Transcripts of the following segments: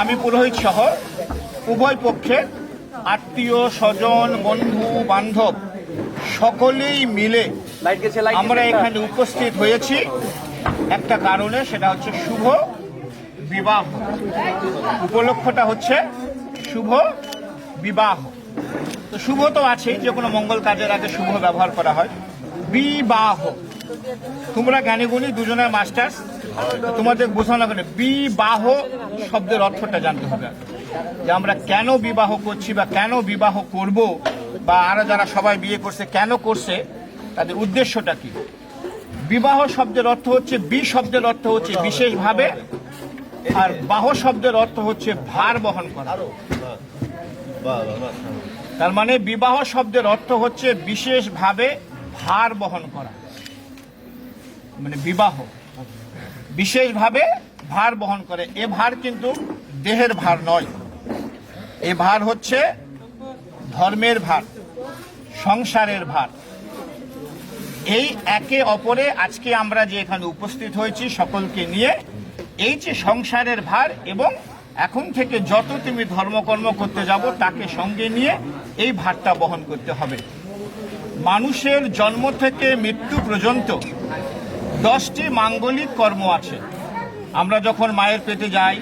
আমি পুরোহিত সহ উভয় পক্ষের আত্মীয় স্বজন বন্ধু বান্ধব সকলেই মিলে আমরা এখানে উপস্থিত হয়েছি একটা কারণে, সেটা হচ্ছে শুভ বিবাহ। উপলক্ষটা হচ্ছে শুভ বিবাহ। তো শুভ তো আছেই, যে কোনো মঙ্গল কাজের আগে শুভ ব্যবহার করা হয়। বিবাহ, তোমরা জ্ঞানীগুণী দুজনের মাস্টার্স, তোমাদের বোঝানো কেন বিবাহ শব্দের অর্থটা জানতে হবে, যে আমরা কেন বিবাহ করছি বা কেন বিবাহ করব, বা আরো যারা সবাই বিয়ে করছে কেন করছে, তাদের উদ্দেশ্যটা কি। বিবাহ শব্দের অর্থ হচ্ছে, বি শব্দের অর্থ হচ্ছে বিশেষভাবে, আর বাহ শব্দের অর্থ হচ্ছে ভার বহন করা। তার মানে বিবাহ শব্দের অর্থ হচ্ছে বিশেষভাবে ভার বহন করা, মানে বিবাহ বিশেষভাবে ভার বহন করে। এ ভার কিন্তু দেহের ভার নয়, এ ভার হচ্ছে ধর্মের ভার, সংসারের ভার। এই একে অপরে আজকে আমরা যে এখানে উপস্থিত হয়েছি সকলকে নিয়ে, এই যে সংসারের ভার, এবং এখন থেকে যত তুমি ধর্মকর্ম করতে যাব তাকে সঙ্গে নিয়ে এই ভারটা বহন করতে হবে। মানুষের জন্ম থেকে মৃত্যু পর্যন্ত 10টি মাঙ্গলিক কর্ম আছে। আমরা যখন মায়ের পেটে যাই,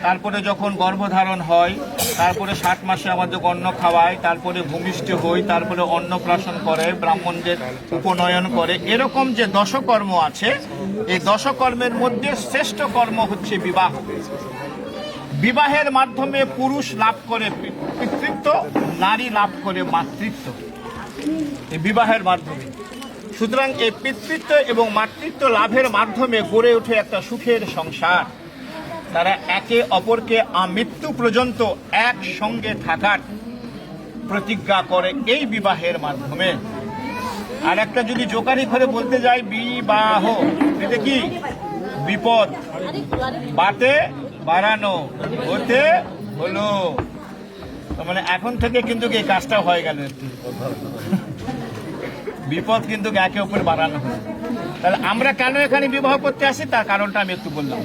তারপরে যখন গর্ভধারণ হয়, তারপরে 7 মাসে আমাদের অন্ন খাওয়ায়, তারপরে ভূমিষ্ঠ হই, তারপরে অন্নপ্রাশন করে, ব্রাহ্মণদের উপনয়ন করে, এরকম যে দশকর্ম আছে, এই দশকর্মের মধ্যে শ্রেষ্ঠ কর্ম হচ্ছে বিবাহ। বিবাহের মাধ্যমে পুরুষ লাভ করে পিতৃত্ব, নারী লাভ করে মাতৃত্ব, এই বিবাহের মাধ্যমে। সুতরাং এই পিতৃত্ব এবং মাতৃত্ব লাভের মাধ্যমে গড়ে ওঠে একটা সুখের সংসার। তারা একে অপরকে আমৃত্যু পর্যন্ত একসঙ্গে থাকার প্রতিজ্ঞা করে এই বিবাহের মাধ্যমে। আর একটা যদি জোকারি করে বলতে যাই, বিবাহ এটা কি? বিপদ বাতে বাড়ানো, হতে হলো। মানে এখন থেকে কিন্তু এই কাজটা হয়ে গেল, একটু বিপদ কিন্তু একে অপর বাড়ানো হলো। তাহলে আমরা কেন এখানে বিবাহ করতে আসি, তার কারণটা আমি একটু বললাম।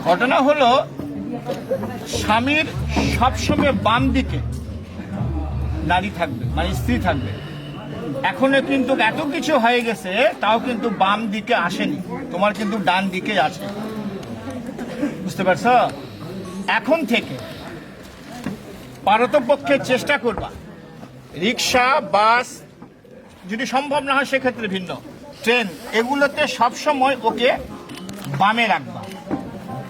ঘটনা হলো, স্বামীর সবসময় বাম দিকে নারী থাকবে, মানে স্ত্রী থাকবে। এখনো কিন্তু এত কিছু হয়ে গেছে, তাও কিন্তু বাম দিকে আসেনি, তোমার কিন্তু ডান দিকে আছে, বুঝতে পারছ? এখন থেকে পারতপক্ষে চেষ্টা করবা, রিক্সা বাস যদি সম্ভব না হয় সেক্ষেত্রে ভিন্ন, ট্রেন, এগুলোতে সবসময় ওকে বামে রাখবা।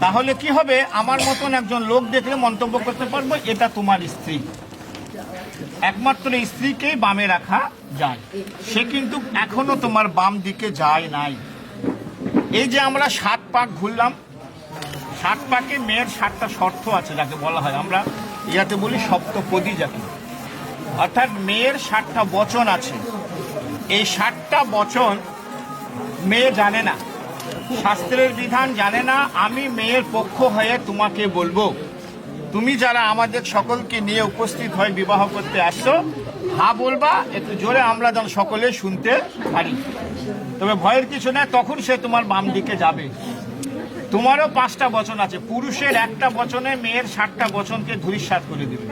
তাহলে কি হবে, আমার মতন একজন লোক দেখলে মন্তব্য করতে পারবো এটা তোমার স্ত্রী। একমাত্র স্ত্রীকেই বামে রাখা যায়, সে কিন্তু এখনো তোমার বাম দিকে যায় নাই। এই যে আমরা 7 পাক ঘুরলাম, 7 পাকে মেয়ের 7টা শর্ত আছে, যাকে বলা হয়, আমরা ইয়াতে বলি সপ্তপদী যাকে, অর্থাৎ মেয়ের 7টা বচন আছে। এই 7টা বচন মেয়ে জানে না, শাস্ত্রের বিধান জানে না। আমি মেয়ের পক্ষ হয়ে তোমাকে বলবো, তুমি যারা আমাদের সকলকে নিয়ে উপস্থিত হয়ে বিবাহ করতে আসছো, হ্যাঁ বলবা একটু জোরে, আমরা যেন সকলে শুনতে পারি। তবে ভয়ের কিছু না, তখন সে তোমার বাম দিকে যাবে। তোমারও 5টা বচন আছে, পুরুষের একটা বচনে মেয়ের 7টা বচনকে ধূলিসাৎ করে দেবে।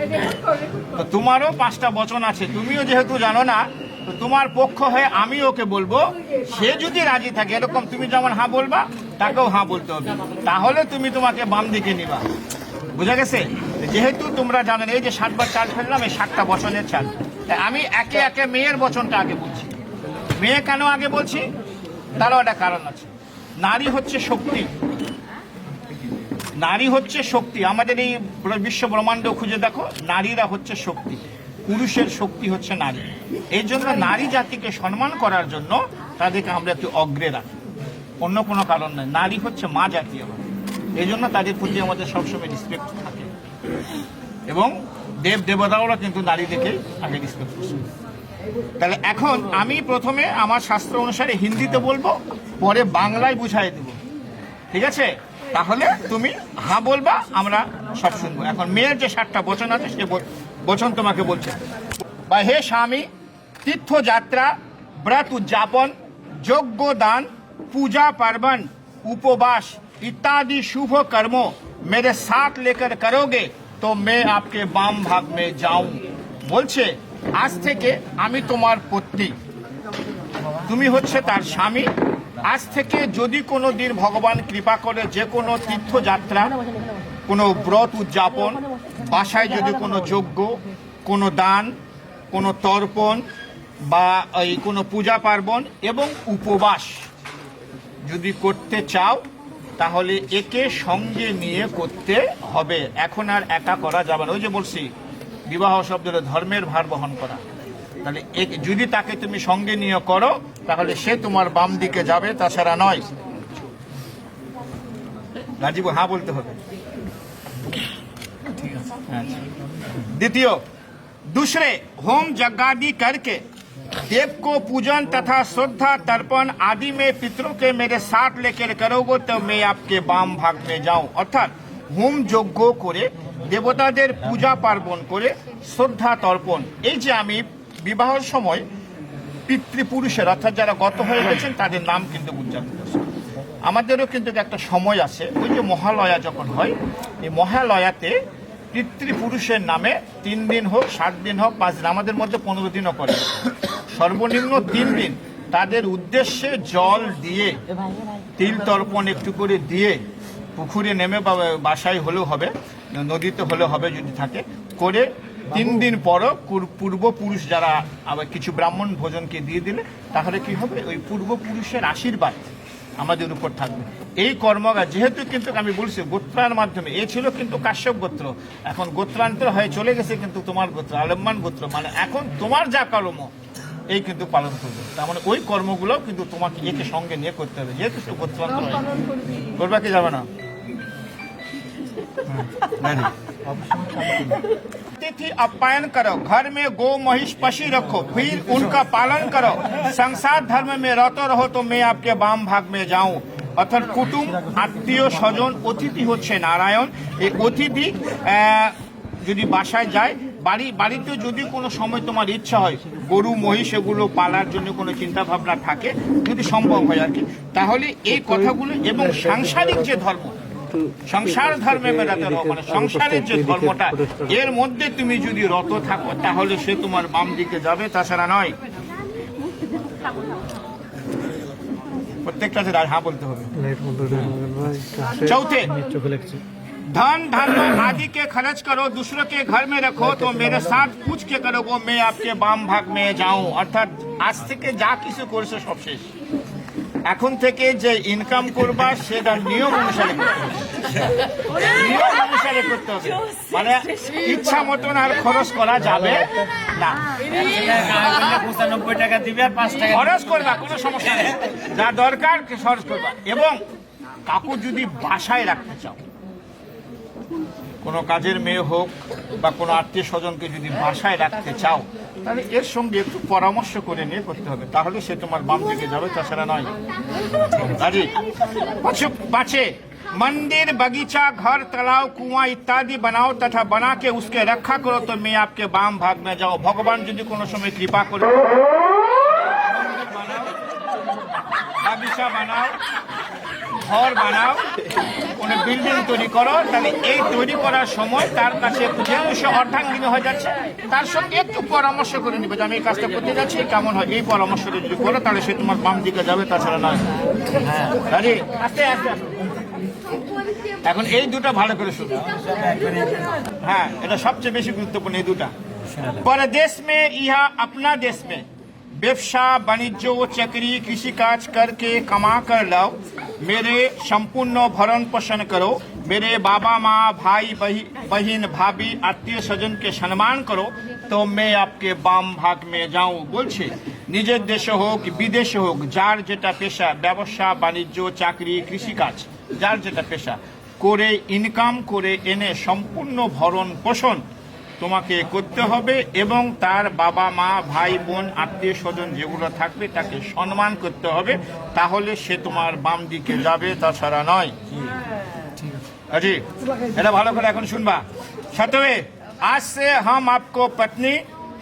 তো তোমারও 5টা বচন আছে, তুমিও যেহেতু জানো না, তো তোমার পক্ষ হয়ে আমি ওকে বলবো, সে যদি রাজি থাকে, এরকম তুমি যেমন হ্যাঁ বলবা, তাকেও হ্যাঁ বলতে হবে, তাহলে তুমি তোমাকে বাম দিকে নিবা। বুঝা গেছে? যেহেতু তোমরা জানেন, এই যে 7 বার চাল ফেললাম, এই 7টা বচনের চাল। আমি একে একে মেয়ের বচনটা আগে বলছি। মেয়ে কেন আগে বলছি, তারও একটা কারণ আছে। নারী হচ্ছে শক্তি, নারী হচ্ছে শক্তি। আমাদের এই বিশ্ব ব্রহ্মাণ্ড খুঁজে দেখো, নারীরা হচ্ছে শক্তি, পুরুষের শক্তি হচ্ছে নারী। এই জন্য নারী জাতিকে সম্মান করার জন্য তাদেরকে আমরা একটু অগ্রে রাখি, অন্য কোনো কারণ নয়। নারী হচ্ছে মা জাতি আমাদের, এই জন্য তাদের প্রতি আমাদের সবসময় রেসপেক্ট থাকে। এবং দেব দেবতাওরা কিন্তু নারীদেরকে আগে রেসপেক্ট করছে। তাহলে এখন আমি প্রথমে আমার শাস্ত্র অনুসারে হিন্দিতে বলবো, পরে বাংলায় বুঝাই দেব, ঠিক আছে? তাহলে তুমি হ্যাঁ বলবা, আমরা সব শুনবো। এখন মেয়ের যে 7টা বচন আছে, সে বচন তোমাকে বলছে। বা হে স্বামী, তীর্থযাত্রা, ব্রত উদযাপন, যজ্ঞ দান, পূজা পার্বণ, উপবাস इत्यादि शुभ कर्मों मेरे साथ लेकर करोगे तो मैं आपके बाम भाग में जाऊं। বলছে আজ থেকে আমি তোমার পত্নী, তুমি হচ্ছে তার স্বামী। আজ থেকে যদি কোনো দিন ভগবান কৃপা করে যে কোনো তীর্থযাত্রা, কোনো ব্রত উদযাপন, বাসায় যদি কোনো যজ্ঞ, কোনো দান, কোনো তর্পণ বা এই কোনো পূজা পার্বণ এবং উপবাস যদি করতে চাও তাহলে একে সঙ্গে নিয়ে করতে হবে। এখন আর একা করা যাবে না। ওই যে বলছি বিবাহ শব্দের ধর্মের ভার বহন করা। তাহলে যদি তাকে তুমি সঙ্গে নিয়ে করো তাহলে সে তোমার বাম দিকে যাবে, তাছাড়া নয়। রাজীব হ্যাঁ বলতে হবে। द्वितीय, दूसरे होम यज्ञादि करके देव को पूजन तथा श्रद्धा तर्पण आदि में पितरों के मेरे साथ लेकर करोगे तो मैं आपके बाम भाग में जाऊं। अर्थात হোম যজ্ঞ করে দেবতাদের পূজা পার্বণ করে শ্রদ্ধা তর্পণ, এই যে আমি বিবাহের সময় পিতৃপুরুষের অর্থাৎ যারা গত হয়ে গেছেন তাদের নাম কিন্তু উচ্চারণ করছে। আমাদেরও কিন্তু একটা সময় আছে, ওই যে মহালয়া যখন হয়, এই মহালয়াতে পিতৃপুরুষের নামে 3 দিন হোক 7 দিন হোক 5 দিন, আমাদের মধ্যে 15 দিনও করে, সর্বনিম্ন 3 দিন তাদের উদ্দেশ্যে জল দিয়ে তিল তর্পণ একটু করে দিয়ে পুকুরে নেমে বা বাসায় হলেও হবে, নদীতে হলেও হবে যদি থাকে, করে 3 দিন পর পূর্বপুরুষ যারা আবার কিছু ব্রাহ্মণ ভোজনকে দিয়ে দিলে তাহলে কি হবে, ওই পূর্বপুরুষের আশীর্বাদ আমাদের উপর থাকবে। এই কর্মগা যেহেতু কিন্তু আমি বলছি গোত্রার মাধ্যমে, এ ছিল কিন্তু কাশ্যপ গোত্র, এখন গোত্রান্তর হয়ে চলে গেছে কিন্তু তোমার গোত্র আলম্বান গোত্র, মানে এখন তোমার যা কর্ম এই কিন্তু পালন করবে। তার মানে ওই কর্মগুলো কিন্তু তোমাকে একে সঙ্গে নিয়ে করতে হবে, যেহেতু গোত্রান্তর করবা কি যাবে না। अतिथि अप्यायन करो, घर में गो महिष पशु रखो, फिर उनका पालन करो, संसार धर्म में रहते रहो तो मैं आपके बाम भाग में जाऊं। অর্থাৎ কুটুম আত্মীয় স্বজন অতিথি হচ্ছে নারায়ণ। এই অতিথি যদি বাসায় যায়, বাড়িতে যদি কোনো সময় তোমার ইচ্ছা হয় গরু মহিষ এগুলো পালার জন্য কোনো চিন্তা ভাবনা থাকে, যদি সম্ভব হয় আর কি, তাহলে এই কথাগুলো এবং সাংসারিক যে ধর্ম, সংসার ধর্মে বেড়াতে রো, মানে সংসারের যে ধর্মটা এর মধ্যে তুমি যদি রত থাকো তাহলে সে তোমার বাম দিকে যাবে, তাছাড়া নয়। প্রত্যেকটা হ্যাঁ বলতে হবে। চৌथे, धन धर्म आदि के खर्च करो, दूसरों के घर में रखो तो मेरे साथ पूछ के करोगे मैं आपके बाम भाग में जाऊं। অর্থাৎ আজ থেকে যা কিছু করছো সব শেষ, এখন থেকে যে ইনকাম করবা সেটা নিয়ম অনুসারে করতে হবে, নিয়ম অনুসারে করতে হবে, মানে ইচ্ছা মতন আর খরচ করা যাবে না। 95 টাকা দিবে আর 5 টাকা খরচ করবা, কোনো সমস্যা নেই, যা দরকার খরচ করবা। এবং কাকু যদি বাসায় রাখতে চাও, কোনো কাজের মেয়ে হোক বা কোনো আত্মীয় স্বজনকে যদি বাসায় রাখতে চাও তাহলে এর সঙ্গে একটু পরামর্শ করে নিয়ে করতে হবে, তাহলে সে তোমার বাম দিকে যাবে, তাছাড়া নয়। पाँचे, मंदिर बगीचा घर तालाब कुआं इत्यादि बनाओ तथा बना के उसके रखा करो तो मैं आपके बाम भाग में जाओ। भगवान যদি কোনো সময় কৃপা করে বাগিচা বানাও, ঘর বানাও, কোনো বিল্ডিং তৈরি করো, তাহলে এই তৈরি করার সময় তার কাছে যেহেতু সে অর্ধাঙ্গিনী হয়ে যাচ্ছে তার সঙ্গে একটু পরামর্শ করে নিবে যে আমি এই কাজটা করতে যাচ্ছি কেমন হয়, এই পরামর্শটা যদি করো তাহলে সে তোমার বাম দিকে যাবে, তাছাড়া নয়। আরে আস্তে আস্তে এখন এই দুটো ভালো করে শুনো, হ্যাঁ এটা সবচেয়ে বেশি গুরুত্বপূর্ণ এই দুটা। परदेश में या अपना देश में व्यवसा वाणिज्य चाकरी कृषि काज करके कमा कर लाओ, मेरे संपूर्ण भरण पोषण करो, मेरे बाबा माँ भाई बहन भाभी आत्मीय स्वजन के सम्मान करो तो मैं आपके बाम भाग में जाऊं। বলছে নিজের দেশে হোক বিদেশে হোক যার যেটা পেশা, ব্যবসা বাণিজ্য চাকরি কৃষিকাজ, যার যেটা পেশা করে ইনকাম করে এনে সম্পূর্ণ ভরণ পোষণ তোমাকে করতে হবে এবং তার বাবা মা ভাই বোন আত্মীয় স্বজন যেগুলো থাকবে তাকে সম্মান করতে হবে, তাহলে সে তোমার বাম দিকে যাবে, তাছাড়া নয়। জি এটা ভালো করে এখন শুনবা। সাতवे, आज से हम आपको पत्नी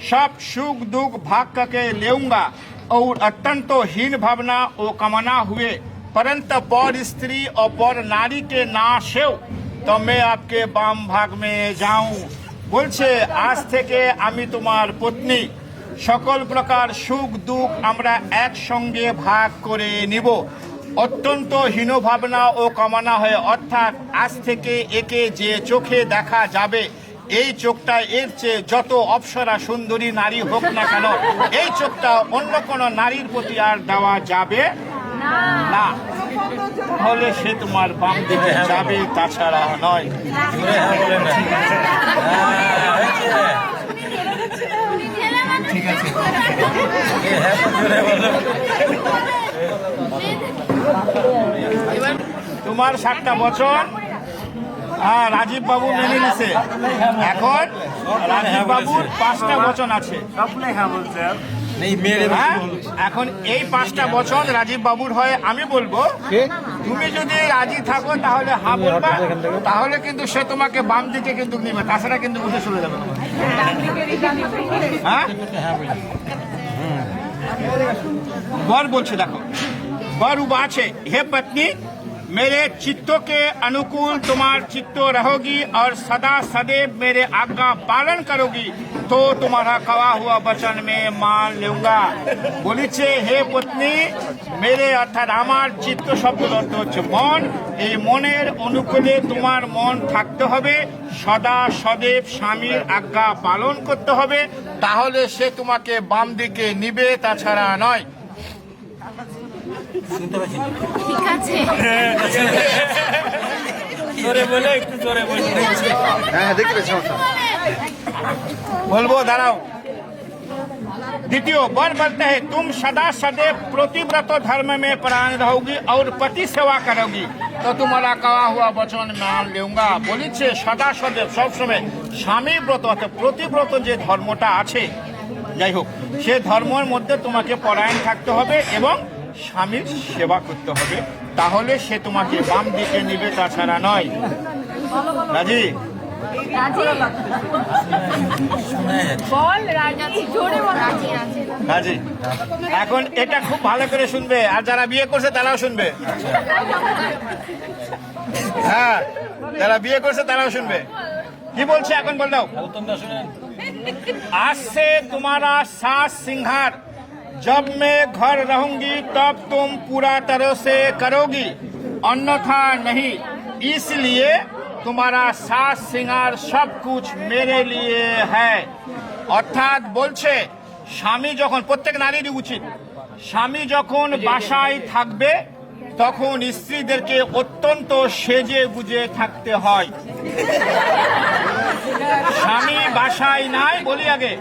सब सुख दुख भाग करके लेऊंगा और अत्यंत हीन भावना और कामना हुए परंतु पर स्त्री और पर नारी के नाशेও तो मैं आपके बाम भाग में जाऊं। বলছে আজ থেকে আমি তোমার পত্নী, সকল প্রকার সুখ দুঃখ আমরা একসঙ্গে ভাগ করে নিব। অত্যন্ত হীন ভাবনা ও কামনা হয়ে, অর্থাৎ আজ থেকে একে যে চোখে দেখা যাবে, এই চোখটা এর চেয়ে যত অপ্সরা সুন্দরী নারী হোক না কেন, এই চোখটা অন্য কোনো নারীর প্রতি আর দেওয়া যাবে না। তাহলে সে তোমার বাম দিকে যাবে, তাছাড়া নয়। ঠিক আছে, তোমার 7টা বছর রাজীব বাবু মেনে নিছে। এখন রাজীব বাবুর 5টা বচন আছে। এখন এই 5টা বচন রাজীব বাবুর হয়। আমি বলবো, তুমি যদি রাজি থাকো তাহলে হ্যাঁ বলবা, তাহলে কিন্তু সে তোমাকে বাম দিকে কিন্তু নিবে, তাছাড়া কিন্তু উঠে চলে যাবে। হ্যাঁ, वर बोलছে, देखो वर उबा আছে, हे पत्नी मेरे चित्तों के अनुकूल तुम्हार चित्तो रहोगी और सदा सदैव मेरे आज्ञा पालन करोगी तो तुम्हारा कहा हुआ वचन में मान लूंगा। বলেছে হে পত্নী, মেরে অর্থাৎ আমার চিত্ত শব্দের অর্থ হচ্ছে মন। এই মনের অনুকূলে তোমার মন থাকতে হবে, সদা সदैव স্বামীর আজ্ঞা পালন করতে হবে, তাহলে সে তোমাকে বাম দিকে নিবে, তাছাড়া নয়। ঠিক আছে, জোরে বলে, একটু জোরে বলে। হ্যাঁ দেখবে বলবো, দাঁড়াও। द्वितीय वर बोलते हैं तुम सदा सदैव प्रतिव्रत धर्म में प्राण रहोगी और पति सेवा करोगी तो तुम्हारा कहा हुआ वचन मान लूंगा। বলেছে সদা সदैव সব সময় স্বামী ব্রত অর্থাৎ প্রতিব্রত যে ধর্মটা আছে, যাই হোক, সে ধর্মের মধ্যে তোমাকে পরায়ণ থাকতে হবে এবং স্বামীর সেবা করতে হবে, তাহলে সে তোমাকে বাম দিকে নিবে, তাছাড়া নয়। রাজি? বল রাজি, জোরে বল। রাজি আছে, রাজি। এখন এটা খুব ভালো করে শুনবে, আর যারা বিয়ে করছে তারাও শুনবে। হ্যাঁ, যারা বিয়ে করছে তারাও শুনবে। কি বলছে এখন বল দাও। आज से तुम्हारा सास सिंगार जब मैं घर रहूंगी तब तुम पूरा तरह से करोगी, अन्यथा नहीं। इसलिए तुम्हारा सास सिंगार सब कुछ मेरे लिए है। অর্থাৎ বলছে স্বামী যখন, প্রত্যেক নারীরই উচিত, স্বামী যখন বাসায় থাকবে তখন স্ত্রীদেরকে অত্যন্ত সেজে গুজে থাকতে হয়। স্বামী বাসায় নাই বলি আগে,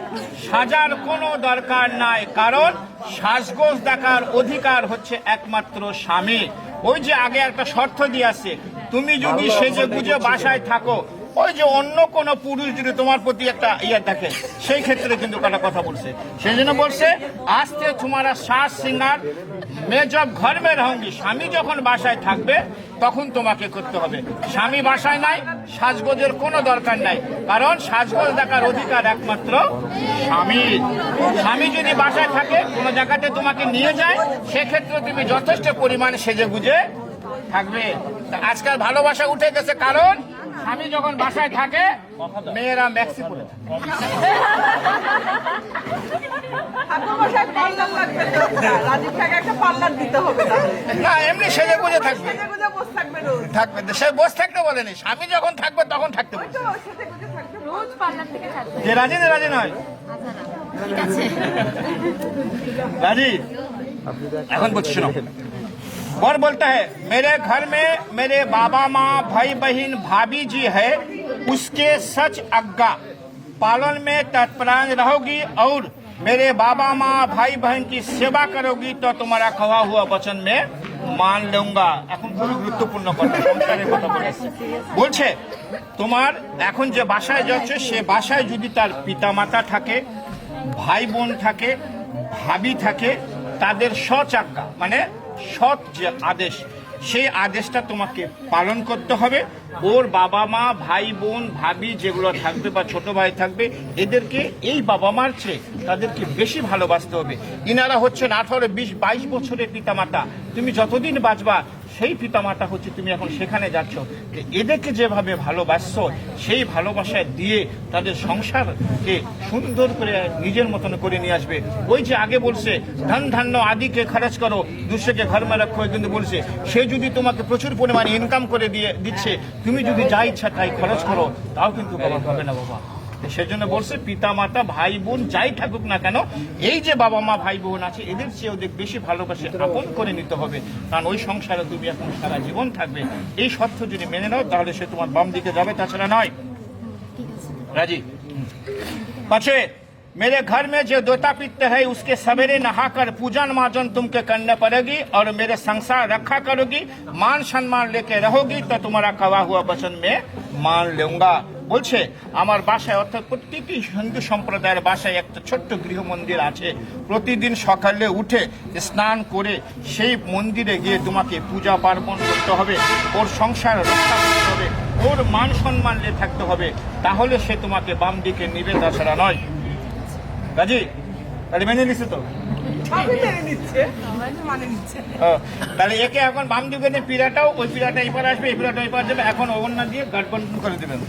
সাজার কোনো দরকার নাই, কারণ সাজগোজ দেখার অধিকার হচ্ছে একমাত্র স্বামী। ওই যে আগে একটা শর্ত দিয়ে আছে, তুমি যদি সেজে গুজে বাসায় থাকো, ওই যে অন্য কোন পুরুষ যদি তোমার প্রতি একটা ইয়ে দেখে, সেই ক্ষেত্রে কিন্তু একটা কথা বলছে। সেই জন্য বলছে আজকে তোমারা সাজ সিঙ্গার মে জব ঘর মে রহুঙ্গি, স্বামী যখন বাসায় থাকবে তখন তোমাকে করতে হবে। স্বামী বাসায় নাই, সাজগোজের কোনো দরকার নাই, কারণ সাজগোজ দেখার অধিকার একমাত্র স্বামীর। স্বামী যদি বাসায় থাকে, কোনো জায়গাতে তোমাকে নিয়ে যায়, সেক্ষেত্রে তুমি যথেষ্ট পরিমাণে সেজে গুজে থাকবে। আজকাল ভালোবাসা উঠে গেছে, কারণ স্বামী যখন বাসায় থাকে মেয়েরা ম্যাক্সি পরে থাকে। না, এমনি সেজে গুজে থাকবে, থাকবে সে বসে থাকতে বলেনি, স্বামী যখন থাকবে তখন থাকতে বলছে। রোজ পার্লার থেকে থাকবে। যে রাজি না রাজি নয়? ঠিক আছে, राजी। এখন বলছি শোনো, और बोलता है मेरे घर में मेरे बाबा माँ भाई बहन भाभी जी है, उसके सच आज्ञा पालन में तत्परायण रहोगी और मेरे बाबा माँ भाई बहन की सेवा करोगी तो तुम्हारा कहा हुआ वचन में मान लूंगा। এখন খুব গুরুত্বপূর্ণ কথা, সংস্কারের কথা বলেছে। বলছে তোমার এখন যে বাসায় যাচ্ছে, সে বাসায় যদি তার পিতামাতা থাকে, ভাই বোন থাকে, ভাবি থাকে, তাদের সৎ আজ্ঞা মানে সৎ যে আদেশ, সেই আদেশটা তোমাকে পালন করতে হবে। ওর বাবা মা, ভাই বোন, ভাবি যেগুলো থাকবে বা ছোট ভাই থাকবে, এদেরকে এই বাবা মার চেয়ে তাদেরকে বেশি ভালোবাসতে হবে। ইনারা হচ্ছেন 18, 20, 22 বছরের পিতামাতা। তুমি যতদিন বাঁচবা সেই পিতামাতা হচ্ছে তুমি এখন সেখানে যাচ্ছ। এদেরকে যেভাবে ভালোবাসছো সেই ভালোবাসায় দিয়ে তাদের সংসারকে সুন্দর করে নিজের মতন করে নিয়ে আসবে। ওই যে আগে বলছে ধন ধান্য আদিকে খরচ করো, দুসরেকে ঘর মে রাখো, কিন্তু বলছে সে যদি তোমাকে প্রচুর পরিমাণে ইনকাম করে দিয়ে দিচ্ছে, তুমি যদি যা ইচ্ছা তাই খরচ করো, তাও কিন্তু বাবা হবে না বাবা। সেজন্য বলছে পিতা মাতা, ভাই বোন যাই থাকুক না কেন, এই যে বাবা মা ভাই বোন আছে এদের চেয়ে ওদের বেশি ভালোবাসে আপন করে নিতে হবে, কারণ ওই সংসারে তুমি এখন সারা জীবন থাকবে। এই সত্য যদি মেনে নাও তাহলে সে তোমার বাম দিকে যাবে, তাছাড়া নয়। রাজি? পাছে मेरे घर में जो देवता पिता है उसके सवेरे नहाकर पूजन मार्जन तुमके करने पड़ेगी और मेरे संसार रखा करोगी, मान सम्मान लेके रहोगी तो तुम्हारा कहा हुआ वचन में मान लूंगा। বলছে আমার বাসায়, অর্থাৎ প্রত্যেকটি হিন্দু সম্প্রদায়ের বাসায় একটা ছোট্ট গৃহ মন্দির আছে। প্রতিদিন সকালে উঠে স্নান করে সেই মন্দিরে গিয়ে তোমাকে পূজা পার্বণ করতে হবে, ওর সংসার রক্ষা করতে হবে, ওর মান সম্মান নিয়ে থাকতে হবে, তাহলে সে তোমাকে বাম দিকে নিবে, তাছাড়া নয়। রাজি? তাহলে মেনে নিচ্ছে তো? তাহলে একে এখন বাম দিকে নিয়ে পিড়াটাও, ওই পিড়াটা এবার আসবে, এই পিড়াটা এবার যাবে, এখন ওড়না দিয়ে গাঁট বন্ধন করে দেবেন।